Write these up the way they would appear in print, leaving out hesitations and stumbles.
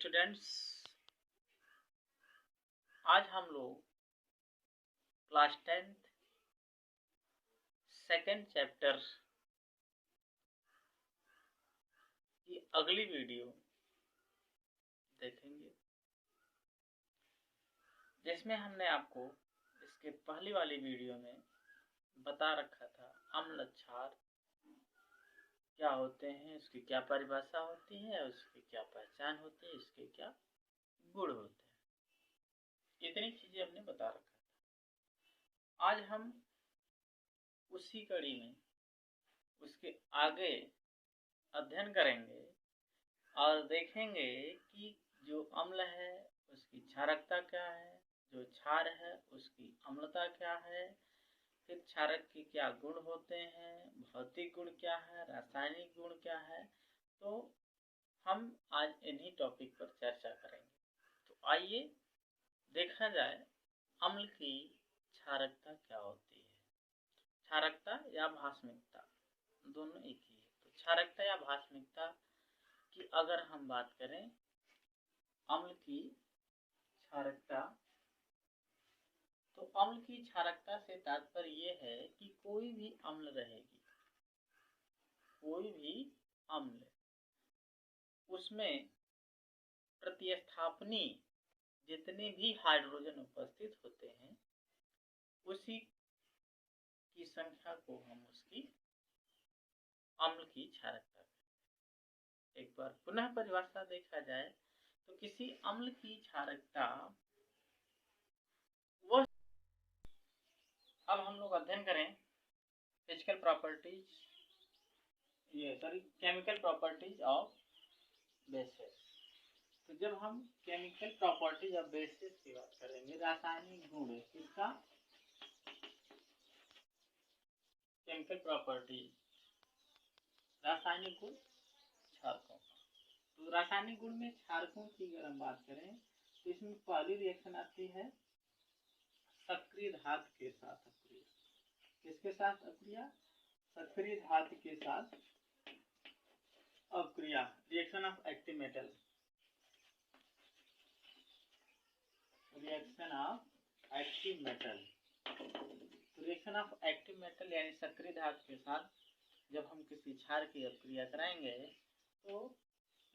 Students, आज हम लोग क्लास 10th सेकेंड चैप्टर की अगली वीडियो देखेंगे, जिसमें हमने आपको इसके पहली वाली वीडियो में बता रखा था अम्ल क्षार क्या होते हैं, उसकी क्या परिभाषा होती है, उसकी क्या पहचान होती है, इसके क्या गुण होते हैं। इतनी चीजें हमने बता रखा था। आज हम उसी कड़ी में उसके आगे अध्ययन करेंगे और देखेंगे कि जो अम्ल है उसकी क्षारकता क्या है, जो क्षार है उसकी अम्लता क्या है, फिर क्षारक के क्या गुण होते हैं, भौतिक गुण क्या है, रासायनिक गुण क्या है। तो हम आज इन्हीं टॉपिक पर चर्चा करेंगे। तो आइए देखा जाए अम्ल की क्षारकता क्या होती है। क्षारकता या भास्मिकता दोनों एक ही है। तो क्षारकता या भास्मिकता की अगर हम बात करें, अम्ल की क्षारकता, तो अम्ल की क्षारकता से तात्पर्य ये है कि कोई भी अम्ल रहेगी, कोई भी अम्ल, उसमें प्रतिस्थापनी जितने भी हाइड्रोजन उपस्थित होते हैं उसी की संख्या को हम उसकी अम्ल की क्षारकता कहते हैं। एक बार पुनः परिभाषा देखा जाए तो किसी अम्ल की क्षारकता वह, अब हम लोग अध्ययन करें physical properties, chemical properties of bases. तो जब हम केमिकल प्रॉपर्टीज ऑफ बेसिस की बात करेंगे, रासायनिक गुण किसका, केमिकल प्रॉपर्टीज रासायनिक गुण क्षारकों का। तो रासायनिक गुण में क्षारकों की अगर हम बात करें तो इसमें पहली रिएक्शन आती है सक्रिय धातु के साथ अक्रिया। किसके साथ अक्रिया? सक्रिय धातु के साथ अक्रिया, reaction of active metal, reaction of active metal. Reaction of active metal यानी सक्रिय धातु के साथ जब हम किसी क्षार की अक्रिया कराएंगे तो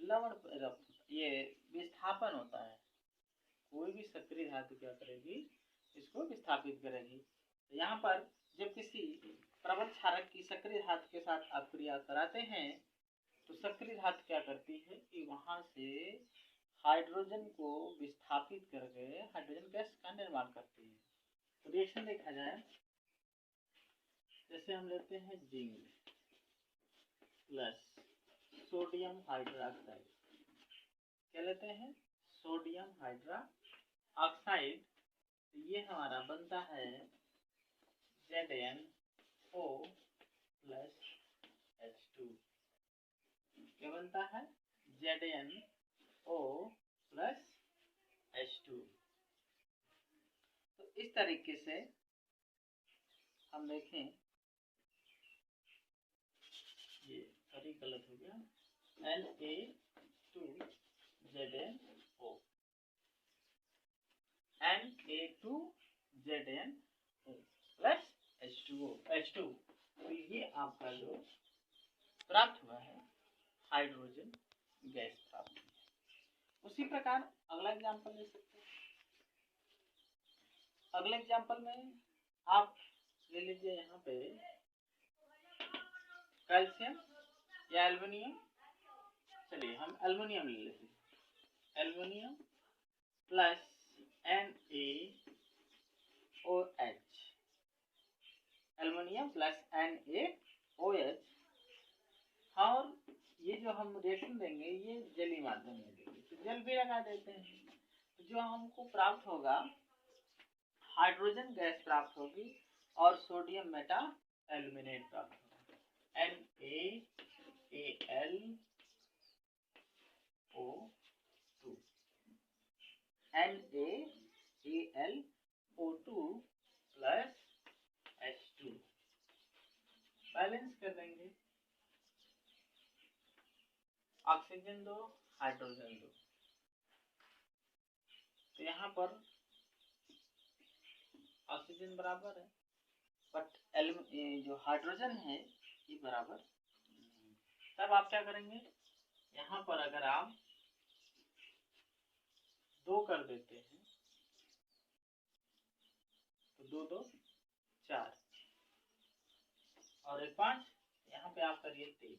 लवण, ये विस्थापन होता है। कोई भी सक्रिय धातु क्या करेगी, इसको विस्थापित करेगी। तो यहाँ पर जब किसी प्रबल क्षारक की सक्रिय धातु के साथ अक्रिया कराते हैं तो सक्रिय धातु क्या करती है कि वहां से हाइड्रोजन को विस्थापित करके हाइड्रोजन गैस का निर्माण करती है। तो रिएक्शन देखा जाए, जैसे हम लेते हैं जिंक प्लस सोडियम हाइड्रोक्साइड, क्या लेते हैं, सोडियम हाइड्रोक्साइड, ये हमारा बनता है ZnO प्लस H2। क्या बनता है? ZnO plus H2। तो इस तरीके से हम देखें, ये सॉरी गलत हो गया, Na2ZnO, Na2ZnO प्लस H2। तो ये आपका जो प्राप्त हुआ है हाइड्रोजन गैस प्राप्त हुई। उसी प्रकार अगला एग्जांपल ले सकते हैं। अगले एग्जांपल में आप ले लीजिए यहाँ पे कैल्शियम या एल्युमिनियम। चलिए हम एल्युमिनियम ले लेते हैं। Aluminium plus NaOH, aluminium plus NaOH, और ये जो हम रिएक्शन देंगे ये जलीय माध्यम में देंगे, तो जल भी लगा देते हैं। तो जो हमको प्राप्त होगा, हाइड्रोजन गैस प्राप्त होगी और सोडियम मेटा एल्यूमिनेट प्राप्त होगा, NaAlO2 प्लस H2। बैलेंस कर देंगे, ऑक्सीजन दो, हाइड्रोजन दो, तो यहाँ पर ऑक्सीजन बराबर है, बट जो हाइड्रोजन है ये बराबर नहीं। तब आप क्या करेंगे, यहाँ पर अगर आप 2 कर देते हैं तो 2 2 4 और 1 5, यहाँ पे आप करिए 3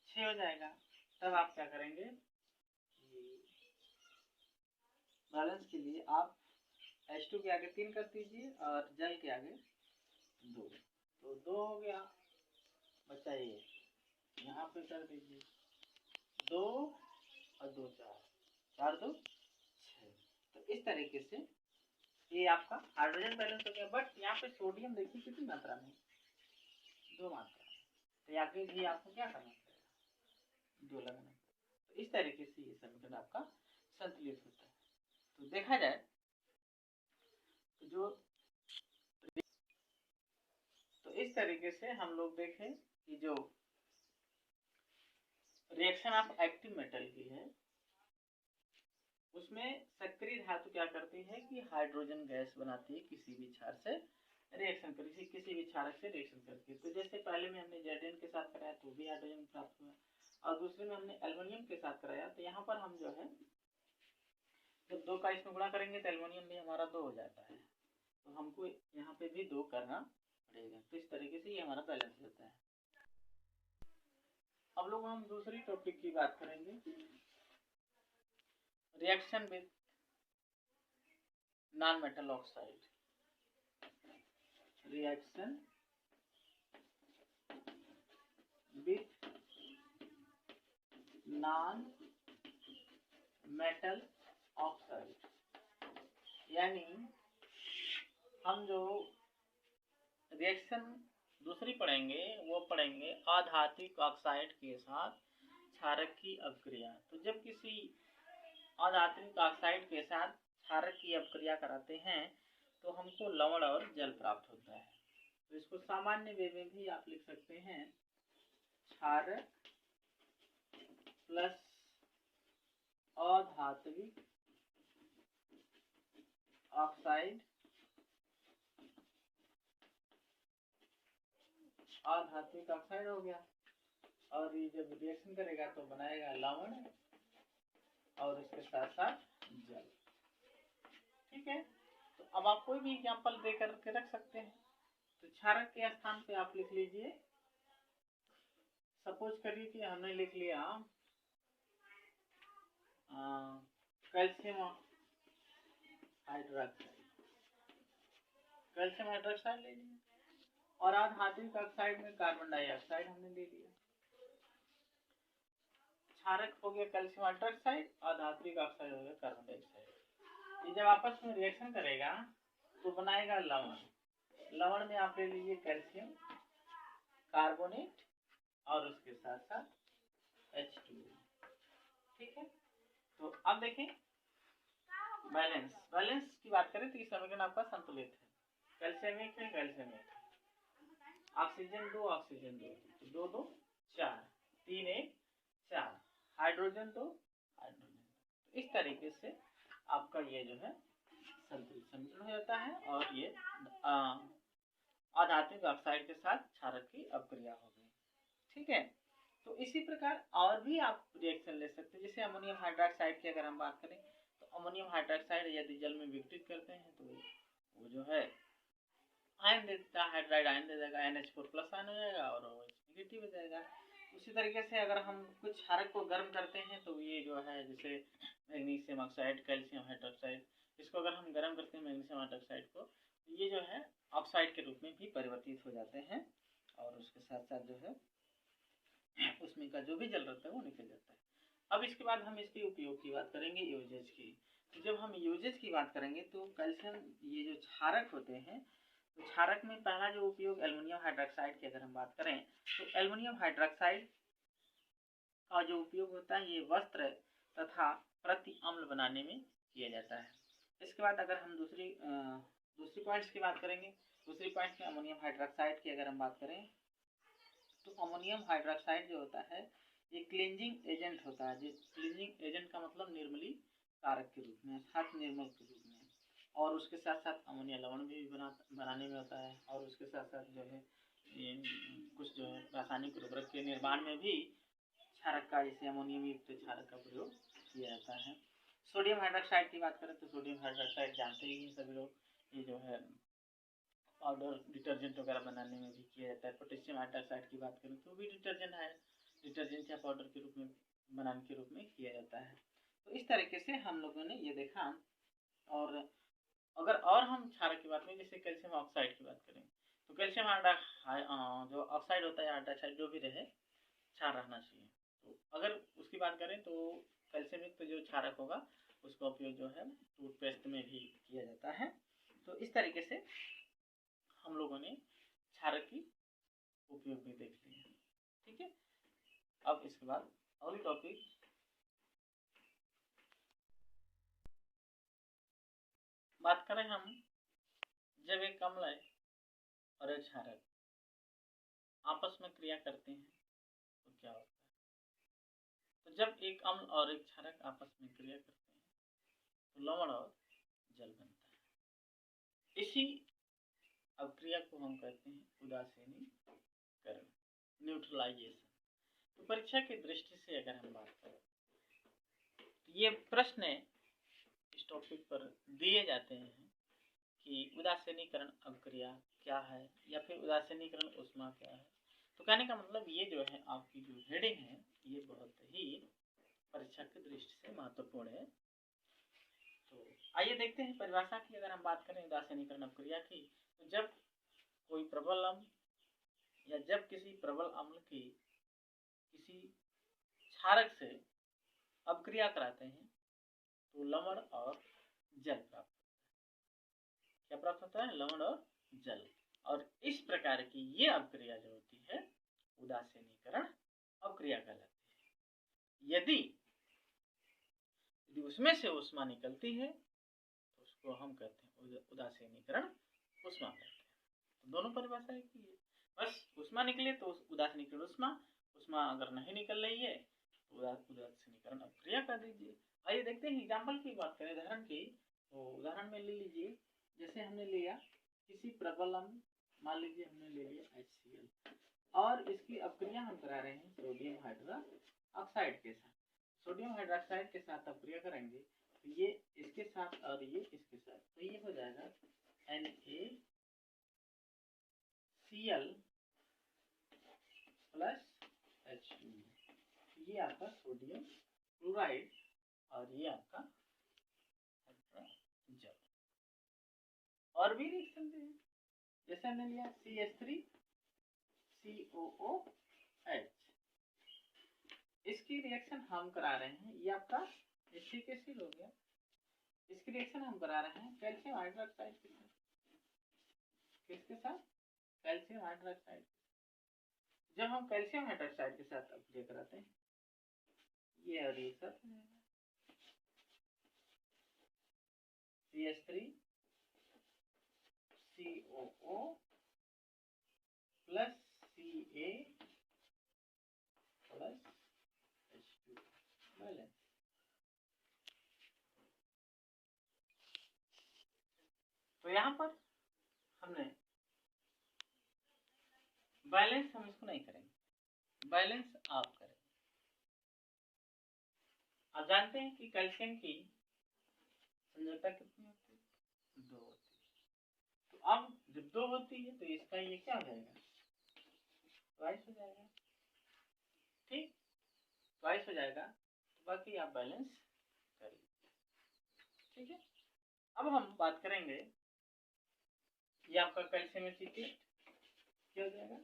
6 हो जाएगा। तब आप क्या करेंगे, बैलेंस के लिए आप H2 के आगे 3 कर दीजिए और जल के आगे 2, तो 2 हो गया, बचा ये, यहाँ पे कर दीजिए 2 और 2 4 4 2 6। तो इस तरीके से ये आपका हाइड्रोजन बैलेंस हो गया। बट यहाँ पे सोडियम देखिए कितनी मात्रा में, 2 मात्रा, तो यहाँ भी आपको क्या करना पड़ेगा, 2 लगाना। तो इस तरीके से ये समीकरण आपका संतुलित होता है। तो देखा जाए तो तो इस तरीके से हम लोग देखें कि जो रिएक्शन ऑफ एक्टिव मेटल की है उसमें सक्रिय धातु क्या करती है कि हाइड्रोजन गैस बनाती है किसी भी क्षार से रिएक्शन कर, किसी भी क्षारक से रिएक्शन करती है। तो जैसे पहले में हमने जेडेन के साथ कराया तो भी हाइड्रोजन प्राप्त हुआ, और दूसरे में हमने एल्युमिनियम के साथ कराया, तो यहाँ पर हम जो है जब 2 का इसमें गुणा करेंगे तो एल्युमिनियम भी हमारा 2 हो जाता है, तो हमको यहाँ पे भी 2 करना पड़ेगा। तो इस तरीके से ये हमारा बैलेंस होता है। अब लोग हम दूसरी टॉपिक की बात करेंगे, reaction with non metal oxide. Reaction with non metal oxide, यानी हम जो रिएक्शन दूसरी पढ़ेंगे वो पढ़ेंगे अधात्विक ऑक्साइड के साथ क्षारक की अपक्रिया। तो जब किसी अधात्विक ऑक्साइड के साथ क्षारक की अपक्रिया कराते हैं तो हमको लवण और जल प्राप्त होता है। तो इसको सामान्य वे में भी आप लिख सकते हैं, क्षारक प्लस अधात्विक ऑक्साइड, अधात्विक ऑक्साइड हो गया, और ये जब रिएक्शन करेगा तो बनाएगा लवण और इसके साथ साथ जल। ठीक है, तो अब आप कोई भी एग्जाम्पल दे करके रख सकते हैं। तो क्षारक के स्थान पे आप लिख लीजिए, सपोज करिए कि हमने लिख लिया कैल्शियम हाइड्रोक्साइड, कैल्शियम हाइड्रोक्साइड ले लिया, और अधात्विक ऑक्साइड में कार्बन डाइऑक्साइड हमने ले लिया। क्षारक हो गया कैल्शियम हाइड्रोक्साइड, अधात्विक ऑक्साइड हो गया कार्बन डाइऑक्साइड। ये जब आपस में रिएक्शन करेगा तो बनाएगा लवण। लवण में आप ले लीजिए कैल्शियम कार्बोनेट और उसके साथ साथ H2O। ठीक है, तो अब देखें बैलेंस, बैलेंस की बात करें तो इस समीकरण आपका संतुलित है। कैल्शियम 1 है, calcium 1, oxygen 2 oxygen 2, 2 2 4, 3 1 4, hydrogen 2 hydrogen. इस तरीके से आपका ये जो है संतुलित समीकरण हो जाता है, और ये अधात्विक ऑक्साइड के साथ क्षारक की अपक्रिया हो गई। ठीक है, तो इसी प्रकार और भी आप रिएक्शन ले सकते हैं। जैसे अमोनियम हाइड्रोक्साइड की अगर हम बात करें तो अमोनियम हाइड्रोक्साइड यदि जल में विघटित करते हैं तो वो जो है आयन देता है, हाइड्राइड आयन दे देगा, NH4+ आयन हो जाएगा और नेगेटिव हो जाएगा। उसी तरीके से अगर हम कुछ क्षारक को गर्म करते हैं तो ये जो है जैसे मैग्नीशियम ऑक्साइड, कैल्शियम हाइड्रोक्साइड, इसको अगर हम गर्म करते हैं मैग्नीशियम हाइड्रोक्साइड को, ये जो है ऑक्साइड के रूप में भी परिवर्तित हो जाते हैं, और उसके साथ साथ जो है उसमें का जो भी जल रहता है वो निकल जाता है। अब इसके बाद हम इसके उपयोग की बात करेंगे, यूजेज की। तो जब हम यूजेज की बात करेंगे तो कैल्शियम ये जो क्षारक होते हैं, तो क्षारक में पहला जो उपयोग एल्युमिनियम हाइड्रोक्साइड की अगर हम बात करें तो एल्युमिनियम हाइड्रोक्साइड का जो उपयोग होता है ये वस्त्र तथा प्रति अम्ल बनाने में किया जाता है। इसके बाद अगर हम दूसरी पॉइंट्स की बात करेंगे, दूसरी पॉइंट में अमोनियम हाइड्रोक्साइड की अगर हम बात करें तो अमोनियम हाइड्रोक्साइड जो होता है ये क्लींजिंग एजेंट होता है। क्लींजिंग एजेंट का मतलब कारक के रूप में अर्थात निर्मल के रूप में, और उसके साथ साथ अमोनिया लवण भी बनाने में होता है, और उसके साथ साथ जो है ये कुछ जो है रासायनिक उर्वरक के निर्माण में भी क्षारक का, जैसे अमोनियम युक्त क्षारक का प्रयोग किया जाता है। सोडियम हाइड्रोक्साइड की बात करें तो सोडियम हाइड्रोक्साइड जानते ही हैं सभी लोग, ये जो है पाउडर डिटर्जेंट वगैरह बनाने में भी किया जाता है। पोटेशियम हाइड्रोक्साइड की बात करें तो भी डिटर्जेंट या पाउडर के रूप में बनाने के रूप में किया जाता है। तो इस तरीके से हम लोगों ने ये देखा। और अगर और हम क्षारक की बात करें, जैसे कैल्शियम ऑक्साइड की बात करें, तो कैल्शियम जो ऑक्साइड होता है, हाइड्रोक्साइड जो भी रहे, क्षार रहना चाहिए। तो अगर उसकी बात करें तो कैल्शियम युक्त जो क्षारक होगा उसका उपयोग जो है टूथपेस्ट में भी किया जाता है। तो इस तरीके से हम लोगों ने क्षारक की उपयोग भी देख लिया। ठीक है, अब इसके बाद अगली टॉपिक, बात करें हम, जब एक अम्ल और एक क्षारक आपस में क्रिया करते हैं तो क्या होता है। तो जब एक अम्ल और एक क्षारक आपस में क्रिया करते हैं तो लवण और जल बनता है। इसी अभिक्रिया को हम कहते हैं उदासीनीकरण, न्यूट्रलाइजेशन। तो परीक्षा की दृष्टि से अगर हम बात करें तो ये प्रश्न इस टॉपिक पर दिए जाते हैं कि उदासीनीकरण अभिक्रिया क्या है, या फिर उदासीनीकरण ऊष्मा क्या है। तो कहने का मतलब ये जो है आपकी जो हेडिंग है ये बहुत ही परीक्षा की दृष्टि से महत्वपूर्ण है। तो आइए देखते हैं परिभाषा की अगर हम बात करें उदासीनीकरण अभिक्रिया की, तो जब कोई प्रबल अम्ल या जब किसी प्रबल अम्ल की किसी क्षारक से अभिक्रिया कराते हैं तो लवण और जल प्राप्त होता है। क्या प्राप्त होता है? लवण और जल। और इस प्रकार की ये अभिक्रिया जो होती है उदासीनीकरण अभिक्रिया कहलाती है। यदि उसमें से ऊष्मा निकलती है तो उसको हम कहते हैं उदासीनीकरण ऊष्मा कहते हैं। तो दोनों परिभाषा एक ही है, बस ऊष्मा निकले तो उदासीनीकरण ऊष्मा अगर नहीं निकल रही है तो उदासीनीकरण अभिक्रिया कर दीजिए। आइए देखते हैं एग्जाम्पल की बात करें, उदाहरण की। तो उदाहरण में ले लीजिए, जैसे हमने लिया किसी प्रबल अम्ल, मान लीजिए हमने ले लिया HCl, और इसकी अभिक्रिया हम करा रहे हैं सोडियम हाइड्रोक्साइड के साथ। सोडियम हाइड्रोक्साइड के साथ अभिक्रिया करेंगे तो ये इसके साथ और ये इसके साथ, तो ये हो जाएगा NaCl प्लस H2। ये आपका सोडियम क्लोराइड और ये आपका जल। और भी रिएक्शन है, जैसे हमने लिया CH3COOH, इसकी रिएक्शन हम करा रहे हैं, ये आपका एसिटिक एसिड हो गया। इसकी रिएक्शन हम करा रहे हैं कैल्शियम हाइड्रोक्साइड के साथ। किसके साथ? Calcium hydroxide. जब हम कैल्शियम हाइड्रोक्साइड के साथ अभिक्रिया कराते हैं ये और ये साथ CH3COO plus Ca plus H2 balance. तो यहाँ पर हमने बैलेंस, हम इसको नहीं करेंगे, बैलेंस आप करें। आप जानते हैं कि कैल्शियम की संयोजकता कितनी होती है? 2 होती है। तो अब जब 2 होती है तो इसका ये क्या हो जाएगा? ट्वाइस हो जाएगा। ठीक, ट्वाइस हो जाएगा, तो बाकी आप बैलेंस कर लीजिए। ठीक है, अब हम बात करेंगे, ये आपका कैल्शियम एसिटेट क्या हो जाएगा?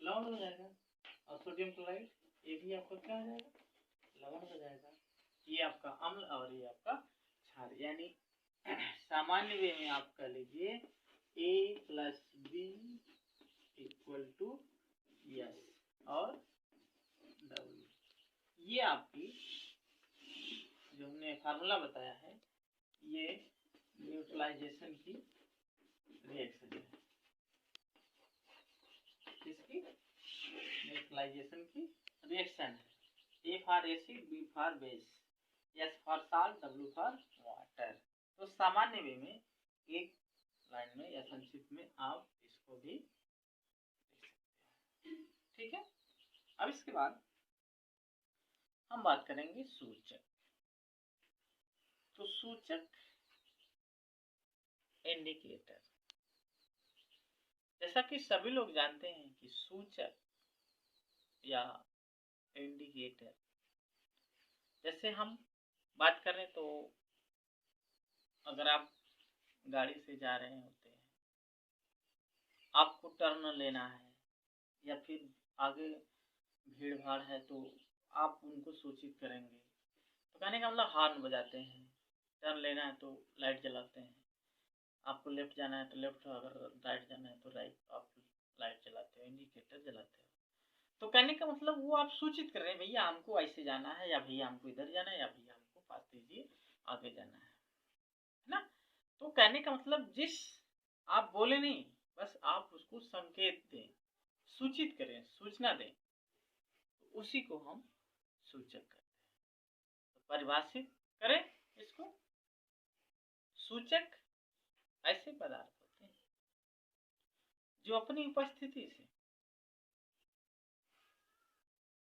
लवण हो जाएगा। और सोडियम क्लोराइड ये भी आपका क्या हो जाएगा? लवण हो जाएगा। ये आपका अम्ल और ये आपका क्षार, यानी सामान्य वे में आप कह लीजिए A plus B equal to S और W। ये आपकी जो हमने फार्मूला बताया है ये न्यूट्रलाइजेशन की रिएक्शन है। इसकी न्यूट्रलाइजेशन की रिएक्शन है। A for acid, B for base. S for salt, W for water. तो सामान्य वे में एक लाइन में या संक्षिप्त में आप इसको भी लिख सकते हैं। ठीक है, अब इसके बाद हम बात करेंगे सूचक। तो सूचक इंडिकेटर, जैसा कि सभी लोग जानते हैं कि सूचक या इंडिकेटर, जैसे हम बात करें तो अगर आप गाड़ी से जा रहे होते हैं, आपको टर्न लेना है या फिर आगे भीड़ भाड़ है तो आप उनको सूचित करेंगे। तो कहने का मतलब हॉर्न बजाते हैं, टर्न लेना है तो लाइट जलाते हैं, आपको लेफ्ट जाना है तो लेफ्ट, अगर राइट जाना है तो राइट, आप लाइट जलाते हो, इंडिकेटर जलाते हो। तो कहने का मतलब वो आप सूचित कर रहे हैं भैया हमको ऐसे जाना है, या भैया हमको इधर जाना है, या भैया हमको पास दीजिए आगे जाना है ना। तो कहने का मतलब जिस आप बोले नहीं, बस आप उसको संकेत दें, सूचित करें, सूचना दें, तो उसी को हम सूचक कहते हैं। तो परिभाषित करें इसको, सूचक ऐसे पदार्थ होते हैं जो अपनी उपस्थिति से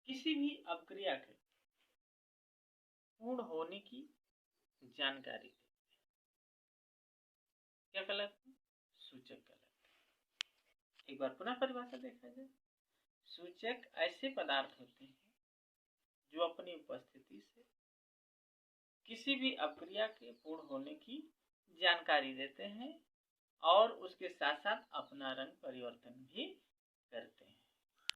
किसी भी अभिक्रिया के पूर्ण होने की जानकारी देते हैं। क्या कहलाते हैं? सूचक कहलाते हैं। एक बार पुनः परिभाषा देखा जाए, सूचक ऐसे पदार्थ होते हैं जो अपनी उपस्थिति से किसी भी अभिक्रिया के पूर्ण होने की जानकारी देते हैं और उसके साथ साथ अपना रंग परिवर्तन भी करते हैं।